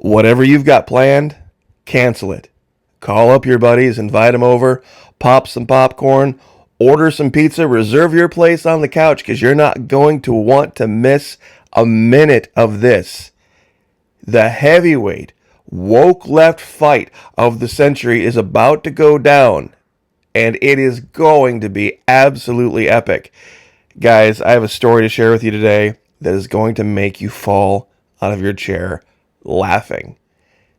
Whatever you've got planned, cancel it. Call up your buddies, invite them over, pop some popcorn, order some pizza, reserve your place on the couch because you're not going to want to miss a minute of this. The heavyweight, woke left fight of the century is about to go down, and it is going to be absolutely epic. Guys, I have a story to share with you today that is going to make you fall out of your chair laughing.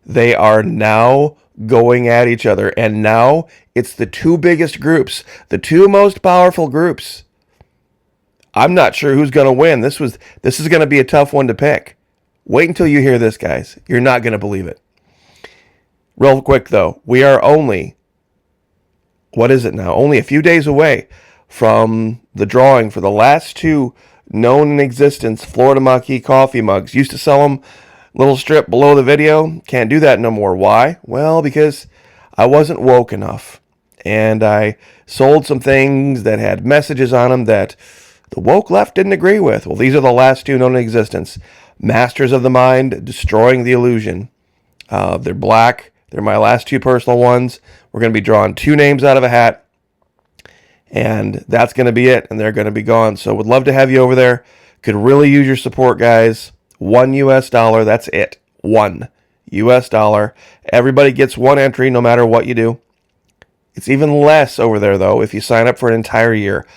They are now going at each other, and now it's the two biggest groups, the two most powerful groups. I'm not sure who's going to win. This is going to be a tough one to pick. Wait until you hear this, guys. You're not going to believe it. Real quick, though, we are only, what is it now? Only a few days away from the drawing for the last two known in existence Florida Marquis coffee mugs. Used to sell them little strip below the video. Can't do that no more. Why? Well, because I wasn't woke enough. And I sold some things that had messages on them that the woke left didn't agree with. Well, these are the last two known in existence. Masters of the Mind, Destroying the Illusion. They're black. They're my last two personal ones. We're going to be drawing two names out of a hat. And that's going to be it. And they're going to be gone. So would love to have you over there. Could really use your support, guys. $1, that's it. $1. Everybody gets one entry no matter what you do. It's even less over there, though, if you sign up for an entire year.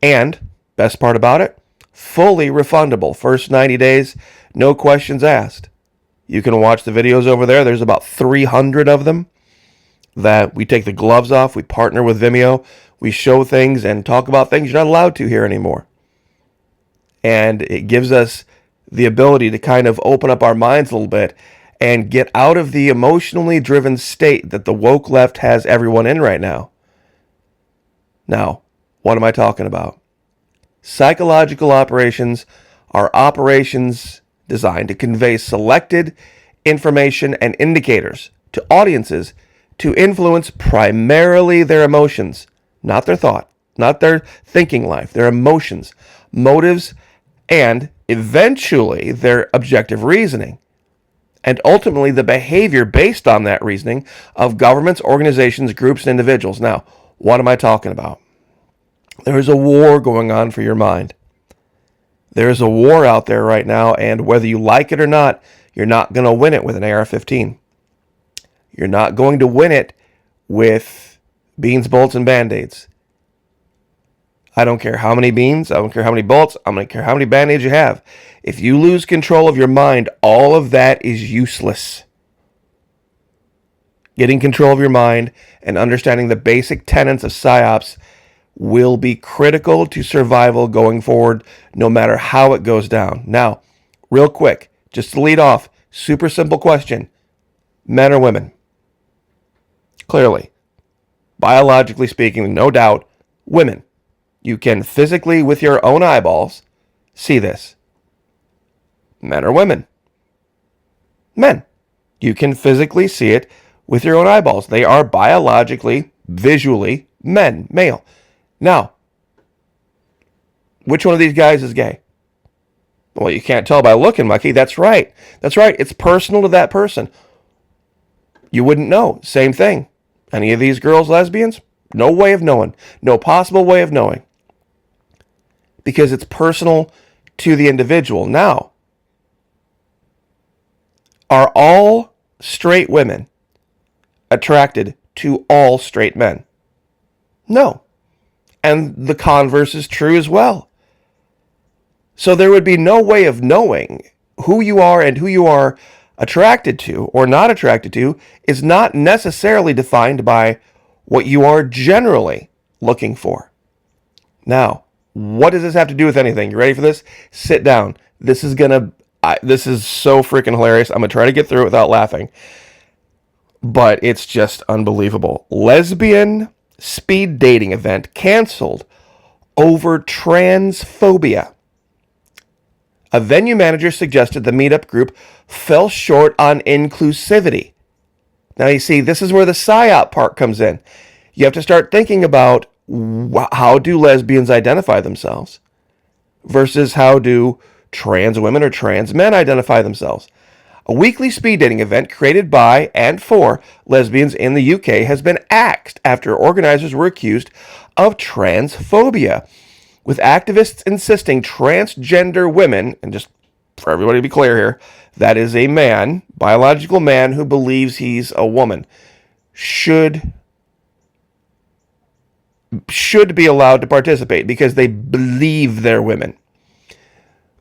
And, best part about it, fully refundable. First 90 days, no questions asked. You can watch the videos over there. There's about 300 of them that we take the gloves off. We partner with Vimeo. We show things and talk about things you're not allowed to here anymore. And it gives us the ability to kind of open up our minds a little bit and get out of the emotionally driven state that the woke left has everyone in right now. Now, what am I talking about? Psychological operations are operations designed to convey selected information and indicators to audiences to influence primarily their emotions, not their thought, not their thinking life, their emotions, motives, and eventually their objective reasoning, and ultimately the behavior based on that reasoning of governments, organizations, groups, and individuals. Now, what am I talking about? There is a war going on for your mind. There is a war out there right now, and whether you like it or not, you're not going to win it with an AR-15. You're not going to win it with beans, bullets, and Band-Aids. I don't care how many beans, I don't care how many bullets, I don't care how many Band-Aids you have. If you lose control of your mind, all of that is useless. Getting control of your mind and understanding the basic tenets of PSYOPs will be critical to survival going forward, no matter how it goes down. Now, real quick, just to lead off, super simple question. Men or women? Clearly, biologically speaking, no doubt, women. You can physically, with your own eyeballs, see this. Men or women? Men. You can physically see it with your own eyeballs. They are biologically, visually, men, male. Now, which one of these guys is gay? Well, you can't tell by looking, Mikey. That's right. That's right. It's personal to that person. You wouldn't know. Same thing. Any of these girls lesbians? No way of knowing. No possible way of knowing. Because it's personal to the individual. Now, are all straight women attracted to all straight men? No. And the converse is true as well. So there would be no way of knowing who you are, and who you are attracted to or not attracted to is not necessarily defined by what you are generally looking for. Now, what does this have to do with anything? You ready for this? Sit down. This is so freaking hilarious. I'm going to try to get through it without laughing. But it's just unbelievable. Lesbian speed dating event canceled over transphobia. A venue manager suggested the meetup group fell short on inclusivity. Now, you see, this is where the PSYOP part comes in. You have to start thinking about how do lesbians identify themselves versus how do trans women or trans men identify themselves. A weekly speed dating event created by and for lesbians in the UK has been axed after organizers were accused of transphobia, with activists insisting transgender women, and just for everybody to be clear here, that is a man, biological man who believes he's a woman, should be allowed to participate because they believe they're women.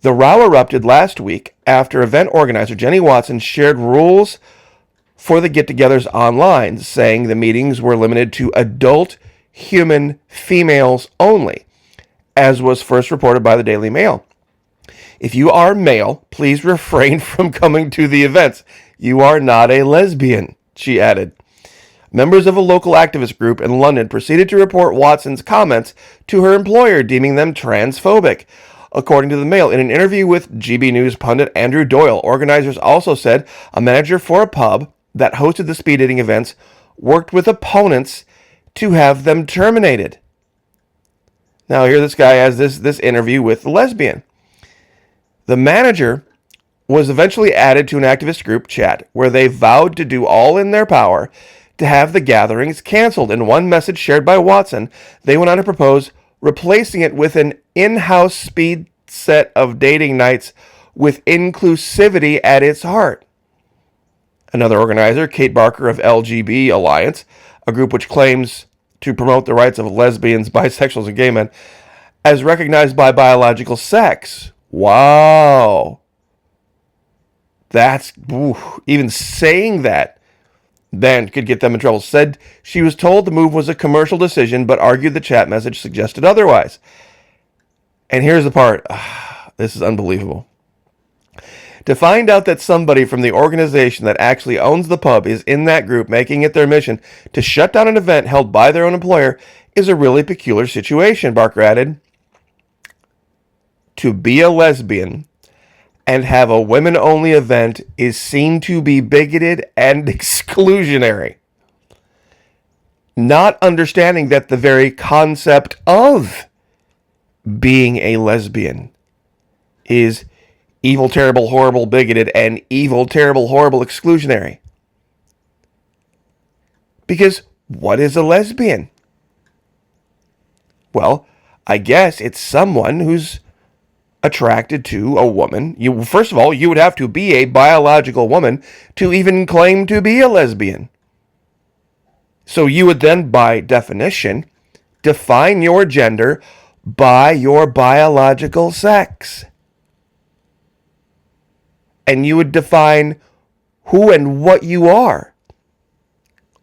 The row erupted last week after event organizer Jenny Watson shared rules for the get-togethers online, saying the meetings were limited to adult human females only, as was first reported by the Daily Mail. If you are male, please refrain from coming to the events. You are not a lesbian, she added. Members of a local activist group in London proceeded to report Watson's comments to her employer, deeming them transphobic. According to the Mail, in an interview with GB News pundit Andrew Doyle, organizers also said a manager for a pub that hosted the speed dating events worked with opponents to have them terminated. Now here this guy has this interview with the lesbian. The manager was eventually added to an activist group chat where they vowed to do all in their power to have the gatherings canceled. In one message shared by Watson, they went on to propose replacing it with an in-house speed set of dating nights with inclusivity at its heart. Another organizer, Kate Barker of LGB Alliance, a group which claims to promote the rights of lesbians, bisexuals, and gay men, as recognized by biological sex. Wow. That's, even saying that then could get them in trouble. Said she was told the move was a commercial decision, but argued the chat message suggested otherwise. And here's the part. This is unbelievable. To find out that somebody from the organization that actually owns the pub is in that group, making it their mission to shut down an event held by their own employer, is a really peculiar situation, Barker added. To be a lesbian and have a women-only event is seen to be bigoted and exclusionary. Not understanding that the very concept of being a lesbian is evil, terrible, horrible, bigoted, and evil, terrible, horrible, exclusionary. Because what is a lesbian? Well, I guess it's someone who's attracted to a woman. First of all, you would have to be a biological woman to even claim to be a lesbian. So you would then, by definition, define your gender by your biological sex. And you would define who and what you are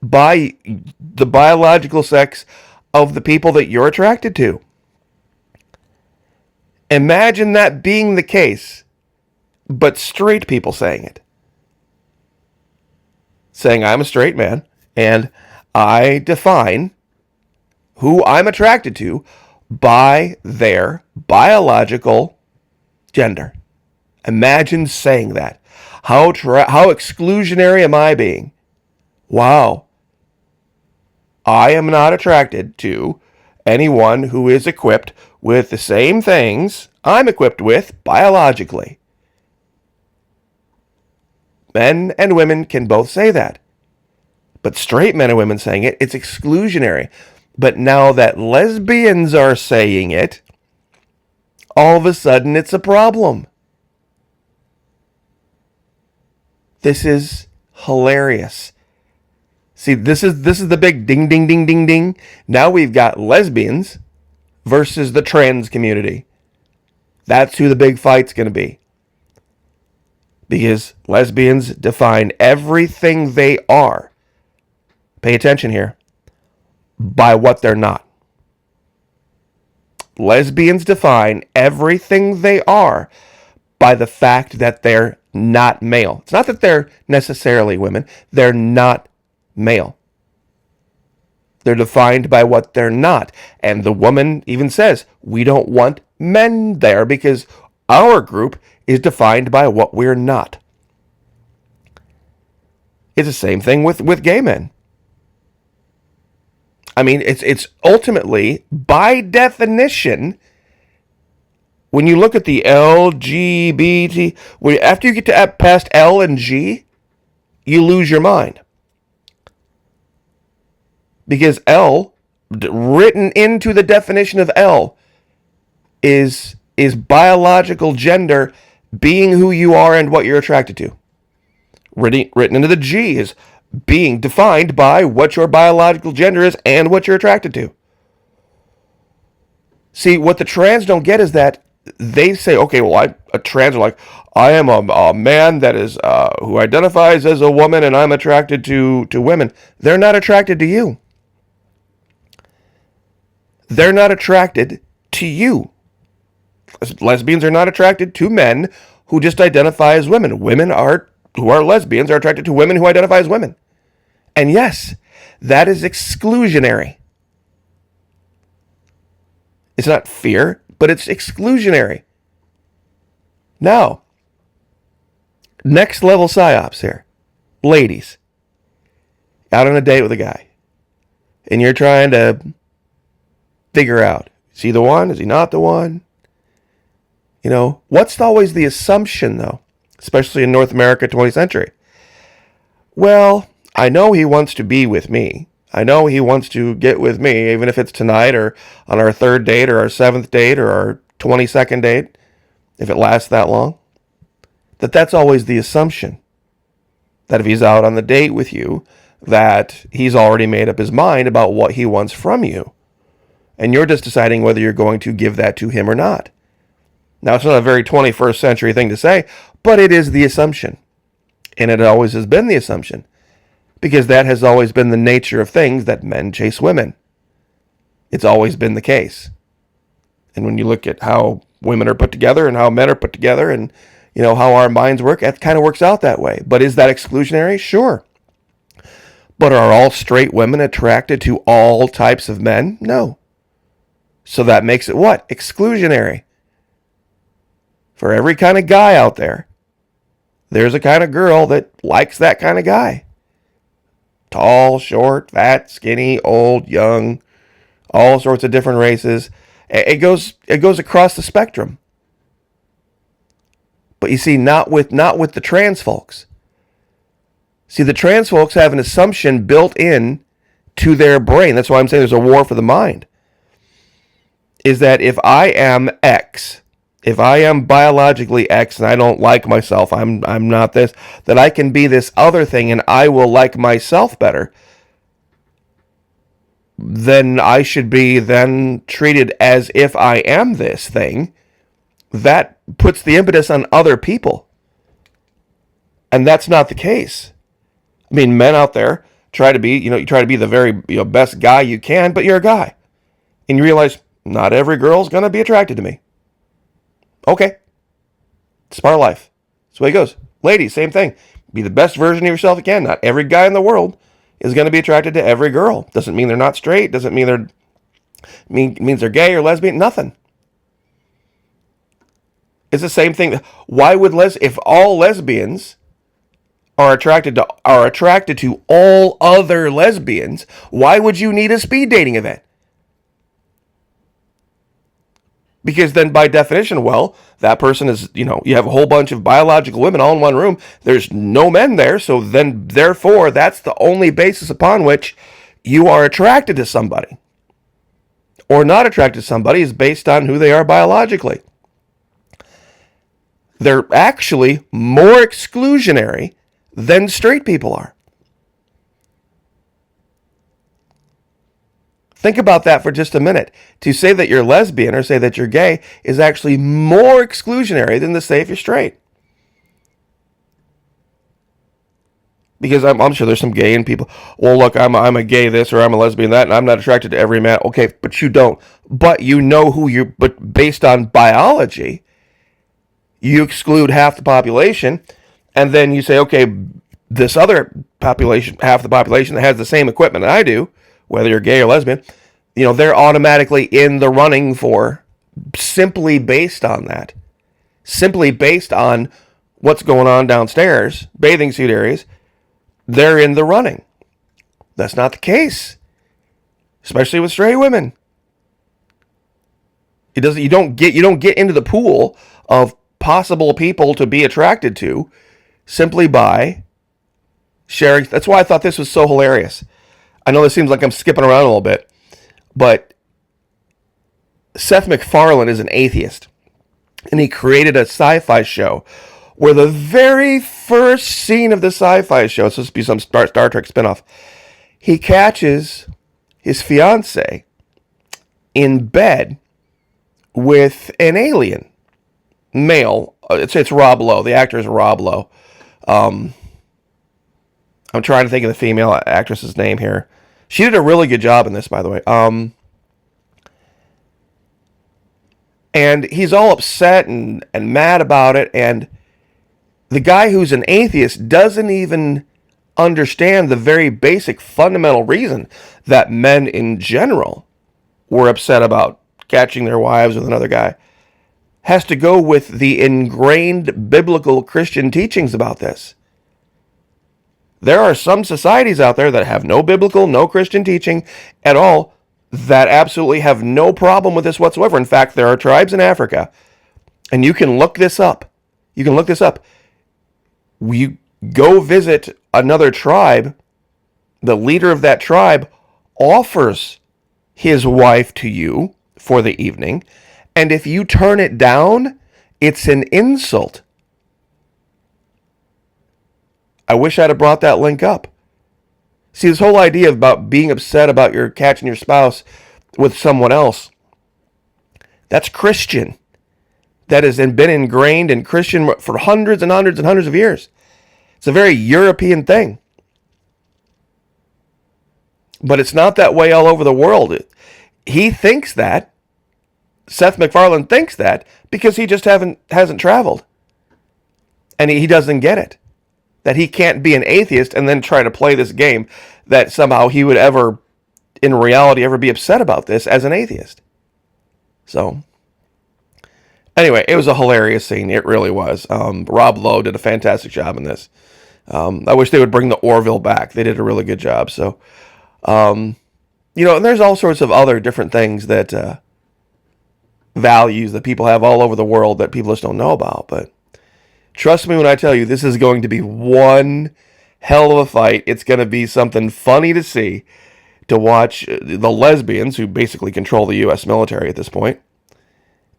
by the biological sex of the people that you're attracted to. Imagine that being the case, but straight people saying it. Saying, I'm a straight man, and I define who I'm attracted to by their biological gender. Imagine saying that. How exclusionary am I being? Wow. I am not attracted to anyone who is equipped with the same things I'm equipped with biologically. Men and women can both say that. But straight men and women saying it, it's exclusionary. But now that lesbians are saying it, all of a sudden it's a problem. This is hilarious. See, this is the big ding, ding, ding, ding, ding. Now we've got lesbians versus the trans community. That's who the big fight's going to be. Because lesbians define everything they are, pay attention here, by what they're not. Lesbians define everything they are by the fact that they're not male. It's not that they're necessarily women. They're not male. They're defined by what they're not. And the woman even says, we don't want men there because our group is defined by what we're not. It's the same thing with gay men. I mean, it's ultimately, by definition, When you look at the LGBT, after you get to past L and G, you lose your mind. Because L, written into the definition of L, is biological gender, being who you are and what you're attracted to. Written into the G is being defined by what your biological gender is and what you're attracted to. See, what the trans don't get is that they say, okay, well, a trans are like, I am a man that is who identifies as a woman and I'm attracted to women. They're not attracted to you. They're not attracted to you. Lesbians are not attracted to men who just identify as women. Women who are lesbians are attracted to women who identify as women. And yes, that is exclusionary. It's not fear, but it's exclusionary. Now, next level psyops here. Ladies, out on a date with a guy, and you're trying to figure out, is he the one? Is he not the one? You know, what's always the assumption, though, especially in North America, 20th century? Well, I know he wants to be with me. I know he wants to get with me, even if it's tonight or on our third date or our seventh date or our 22nd date, if it lasts that long. That's always the assumption. That if he's out on the date with you, that he's already made up his mind about what he wants from you. And you're just deciding whether you're going to give that to him or not. Now, it's not a very 21st century thing to say, but it is the assumption. And it always has been the assumption. Because that has always been the nature of things, that men chase women. It's always been the case. And when you look at how women are put together and how men are put together and, you know, how our minds work, it kind of works out that way. But is that exclusionary? Sure. But are all straight women attracted to all types of men? No. So that makes it what? Exclusionary. For every kind of guy out there, there's a kind of girl that likes that kind of guy. Tall, short, fat, skinny, old, young, all sorts of different races. It goes across the spectrum. But you see, not with the trans folks. See, the trans folks have an assumption built in to their brain. That's why I'm saying there's a war for the mind. Is that if I am X, if I am biologically X and I don't like myself, I'm not this, that I can be this other thing and I will like myself better, then I should be then treated as if I am this thing. That puts the impetus on other people. And that's not the case. I mean, men out there try to be, you try to be the very best guy you can, but you're a guy. And you realize not every girl's going to be attracted to me. Okay. It's part of life. That's the way it goes. Ladies, same thing. Be the best version of yourself you can. Not every guy in the world is going to be attracted to every girl. Doesn't mean they're not straight. Doesn't mean means they're gay or lesbian. Nothing. It's the same thing. Why would if all lesbians are attracted to all other lesbians, why would you need a speed dating event? Because then by definition, well, that person is, you have a whole bunch of biological women all in one room. There's no men there. So then, therefore, that's the only basis upon which you are attracted to somebody. Or not attracted to somebody is based on who they are biologically. They're actually more exclusionary than straight people are. Think about that for just a minute. To say that you're lesbian or say that you're gay is actually more exclusionary than to say if you're straight. Because I'm sure there's some gay and people, well, look, I'm a gay this or I'm a lesbian that, and I'm not attracted to every man. Okay, but you don't. But you know but based on biology, you exclude half the population, and then you say, okay, this other population, half the population that has the same equipment that I do, whether you're gay or lesbian, they're automatically in the running for, simply based on that. Simply based on what's going on downstairs, bathing suit areas, they're in the running. That's not the case, especially with straight women. It doesn't. You don't get into the pool of possible people to be attracted to simply by sharing. That's why I thought this was so hilarious. I know this seems like I'm skipping around a little bit, but Seth MacFarlane is an atheist, and he created a sci-fi show where the very first scene of the sci-fi show, it's supposed to be some Star Trek spinoff, he catches his fiance in bed with an alien male. It's Rob Lowe. The actor is Rob Lowe. I'm trying to think of the female actress's name here. She did a really good job in this, by the way. And he's all upset and mad about it. And the guy who's an atheist doesn't even understand the very basic fundamental reason that men in general were upset about catching their wives with another guy. Has to go with the ingrained biblical Christian teachings about this. There are some societies out there that have no biblical, no Christian teaching at all, that absolutely have no problem with this whatsoever. In fact, there are tribes in Africa, and you can look this up. You can look this up. You go visit another tribe, the leader of that tribe offers his wife to you for the evening, and if you turn it down, it's an insult. I wish I'd have brought that link up. See, this whole idea about being upset about your catching your spouse with someone else, that's Christian. That has been ingrained in Christian for hundreds and hundreds and hundreds of years. It's a very European thing. But it's not that way all over the world. He thinks that. Seth MacFarlane thinks that because he just hasn't traveled. And he doesn't get it. That he can't be an atheist and then try to play this game, that somehow he would ever, in reality, ever be upset about this as an atheist. So, anyway, it was a hilarious scene. It really was. Rob Lowe did a fantastic job in this. I wish they would bring the Orville back. They did a really good job. So, and there's all sorts of other different things that values that people have all over the world that people just don't know about. But trust me when I tell you, this is going to be one hell of a fight. It's going to be something funny to see, to watch the lesbians, who basically control the U.S. military at this point,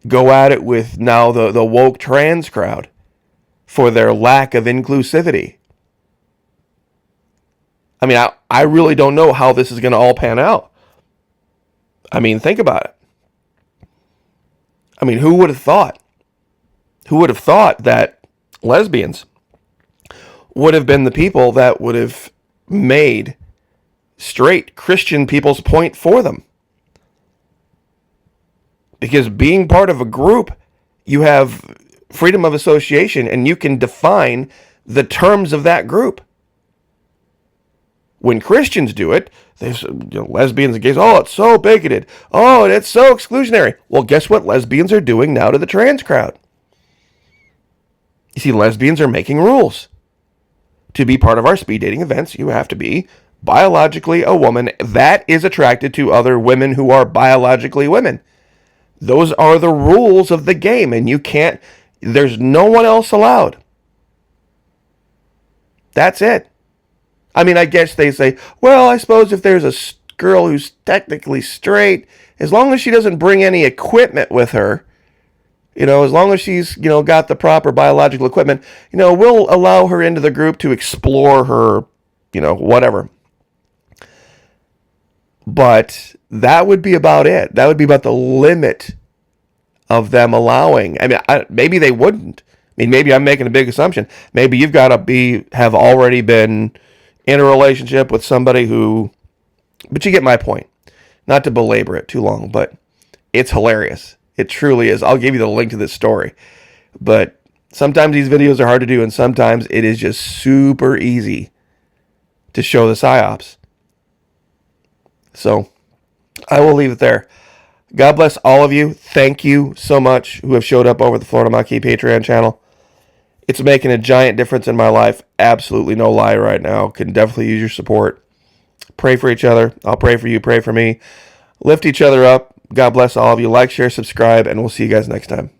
go at it with now the woke trans crowd for their lack of inclusivity. I mean, I really don't know how this is going to all pan out. I mean, think about it. I mean, who would have thought? Who would have thought that lesbians would have been the people that would have made straight Christian people's point for them? Because being part of a group, you have freedom of association and you can define the terms of that group. When Christians do it, lesbians and gays, oh, it's so bigoted. Oh, and it's so exclusionary. Well, guess what lesbians are doing now to the trans crowd? You see, lesbians are making rules. To be part of our speed dating events, you have to be biologically a woman that is attracted to other women who are biologically women. Those are the rules of the game, and there's no one else allowed. That's it. I mean, I guess they say, well, I suppose if there's a girl who's technically straight, as long as she doesn't bring any equipment with her, as long as she's, got the proper biological equipment, we'll allow her into the group to explore her, whatever. But that would be about it. That would be about the limit of them allowing. I mean, maybe they wouldn't. I mean, maybe I'm making a big assumption. Maybe you've got to have already been in a relationship with somebody but you get my point. Not to belabor it too long, but it's hilarious. It truly is. I'll give you the link to this story. But sometimes these videos are hard to do, and sometimes it is just super easy to show the psyops. So I will leave it there. God bless all of you. Thank you so much who have showed up over the Florida Maquis Patreon channel. It's making a giant difference in my life. Absolutely no lie right now. Can definitely use your support. Pray for each other. I'll pray for you. Pray for me. Lift each other up. God bless all of you. Like, share, subscribe, and we'll see you guys next time.